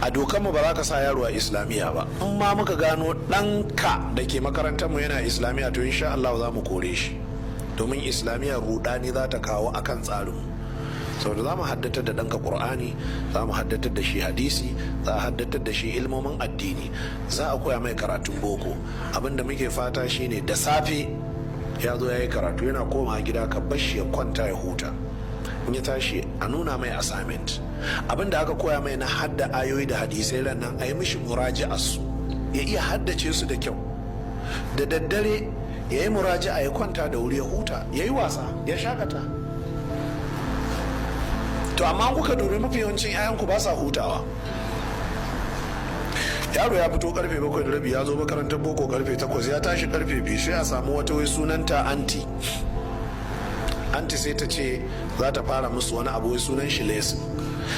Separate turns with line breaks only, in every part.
a dokanmu ba za ka sa yaro a islamiyya ba. In ma muka gano ɗanka da ke makarantar mu yana islamiyya, to insha Allah za mu kore shi, domin islamiyya rudani za ta kawo akan tsarin. saboda za mu haddatar da ɗanka ƙur'ani, za mu haddatar da shi hadisi, za a haddatar da shi ilmomin addini, za a koya mai karatun boko. Abinda muke fata shine da safe ya zo ya yi karatu, yana koma gida ka bashi ya kwanta ya huta. In ya tashi a nuna mai assignment, abinda aka koya mai na hadda ayoyi da hadisai ran nan a yi mishi muraji'a su, ya iya haddace su da kyau. Da daddare ya yi muraji'a ya kwanta da wuri ya huta, ya yi wasa ya shakata. To amma kuka dubi mafi yawancin 'ya'yanku ba sa hutawa. Yaro ya fito karfe 7:30 ya zo makarantar boko karfe 8, ya tashi karfe 2, sai a samu wata wai sunanta anti sai ta ce za ta fara musu wani abu wai sunan shi lesson,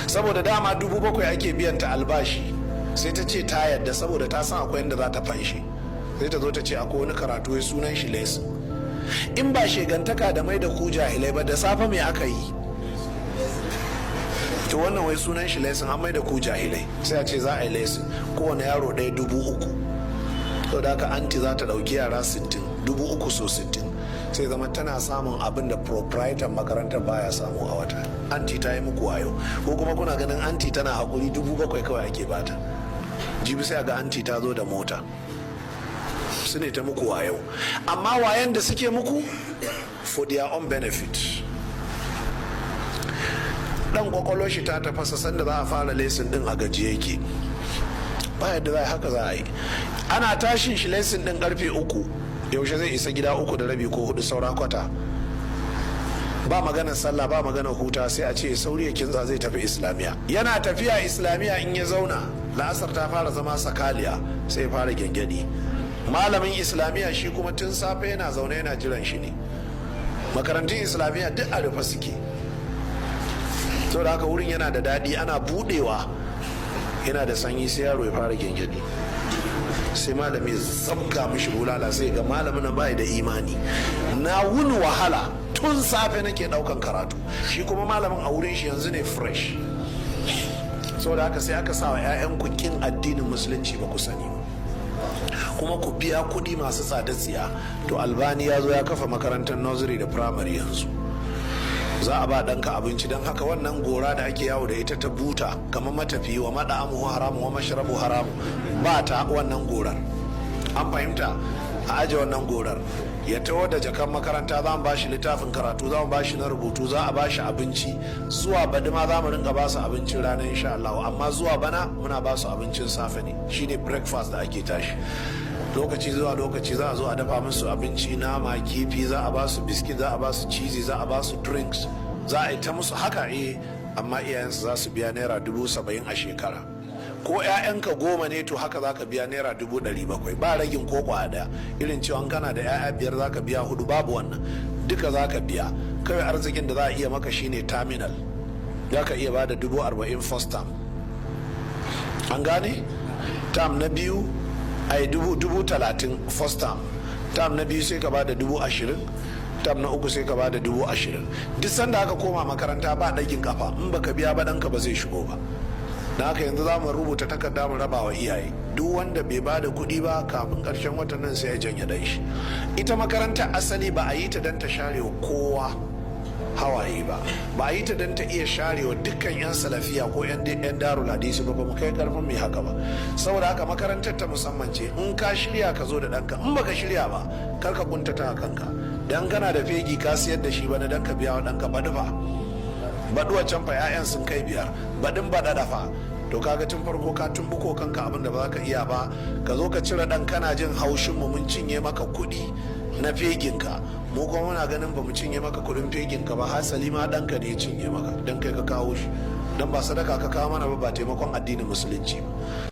saboda dama 7,000 ake biyan ta albashi. Sai ta ce ta yadda saboda ta san akwai yadda za ta fanshe, sai ta zo ta ce akwai wani karatu wai sunan shi lesson. In ba shegantaka da mai da ku jahilai ba, da safe me aka yi? To wannan wai sunan shi lesson, an mai da ku jahilai. Sai a ce za a yi lesson, kowane yaro ɗaya 3,000. to da haka anti za ta ɗauki yara 60, 3,000 so 60, sai zama tana samun abin da proprietor makarantar baya samu a wata. Anti ta yi muku wayo, ko kuma kuna ganin anti tana haƙuri 7,000 kawai ake bata. Jibi sai ga anti ta zo da mota, su ne ta muku wayo. Amma wayan da suke muku for their own benefit. Dan kwakwalwar shi ta tafasa sanda za a fara lesson din a gaji yake, ba yadda za a haka za a yi. Ana tashin shi lesson din karfe 3, yaushe zai isa gida 3:30 ko 4 saura kwata. Ba maganar sallah, ba maganar huta, sai a ce sauri ya kinza zai tafi islamiyya. Yana tafiya islamiyya in ya zauna, la'asar ta fara zama sakaliya, sai ya fara gyangyaɗi. Malamin islamiyya shi kuma tun safe yana zaune yana jiran shi ne. Makarantun islamiyya duk a rufe suke, to da haka wurin yana da daɗi, ana buɗewa yana da sanyi, sai yaro ya fara gyangyaɗi. Sai malami zabga mishi bulala, sai ga malamin na bai da imani. Na wuni wahala tun safe nake ɗaukan karatu, shi kuma malamin a wurin shi yanzu ne fresh. Saboda haka sai aka sa wa 'ya'yanku kin addinin musulunci ba ku sani ba, kuma ku biya kuɗi masu tsada tsiya. To Albani ya zo ya kafa makarantar nursery da primary yanzu. Za a ba ɗanka abinci, don haka wannan gora da ake yawo da ita ta buta kamar matafi wa maɗa'amu haramu wa mashrabu haramu, ba ta wannan gorar. An fahimta? A aje wannan gorar, ya taho da jakan makaranta, za mu ba shi littafin karatu, za mu ba shi na rubutu, za a ba shi abinci. Zuwa baɗi ma za mu rinka ba su abincin rana insha Allah, amma zuwa bana muna ba su abincin safe ne, shine breakfast da ake tashi. Lokaci zuwa lokaci za a zo a dafa musu abinci, nama, kifi, za a ba su biskit, za a ba su cheesy, za a ba su drinks, za a yi ta musu haka. Amma iyayensu za su biya naira 70,000 a shekara. Ko 'ya'yanka 10 ne, to haka za ka biya naira 700,000, ba ragin ko kwada. Irin cewa kana da 'ya'ya 5 za ka biya 4, babu wannan, duka za ka biya. Kawai arzikin da za a iya maka shine terminal, za ka iya ba da 40,000 first term. An gane? Term na biyu ai 30,000 first term na biyu sai ka bada 20,000, term na uku sai ka bada 20,000. Duk sanda aka koma makaranta ba ɗagin kafa, in baka biya ba ɗanka ba zai shigo ba. Na haka yanzu za mu rubuta takarda mu raba wa iyaye, duk wanda bai bada kuɗi ba kafin ƙarshen watan nan sai ya janye dan shi. Ita makaranta asali ba a yi ta don ta share wa kowa hawaye ba a yi ta don ta iya sharewa dukkan 'yan salafiya ko 'yan darul hadisi ba mu kai karfin mai haka ba. Saboda haka makarantar ta musamman ce, in ka shirya ka zo da ɗanka, in baka shirya ba kar ka kuntata kanka. Dan kana da fegi ka siyar da shi bana dan ka biya wa ɗanka baɗi fa, baɗuwa can fa 'ya'yan sun kai 5, baɗin baɗaɗa fa. To kaga tun farko ka tumbuko kanka abin da ba za ka iya ba, ka zo ka cire ɗan kana jin haushin mu mun cinye maka kuɗi na feginka, mu kuma muna ganin ba mu cinye maka kudin feginka ba, hasali ma ɗanka ne ya cinye maka, don kai ka kawo shi, don ba sadaka ka kawo mana ba, ba taimakon addinin musulunci ba.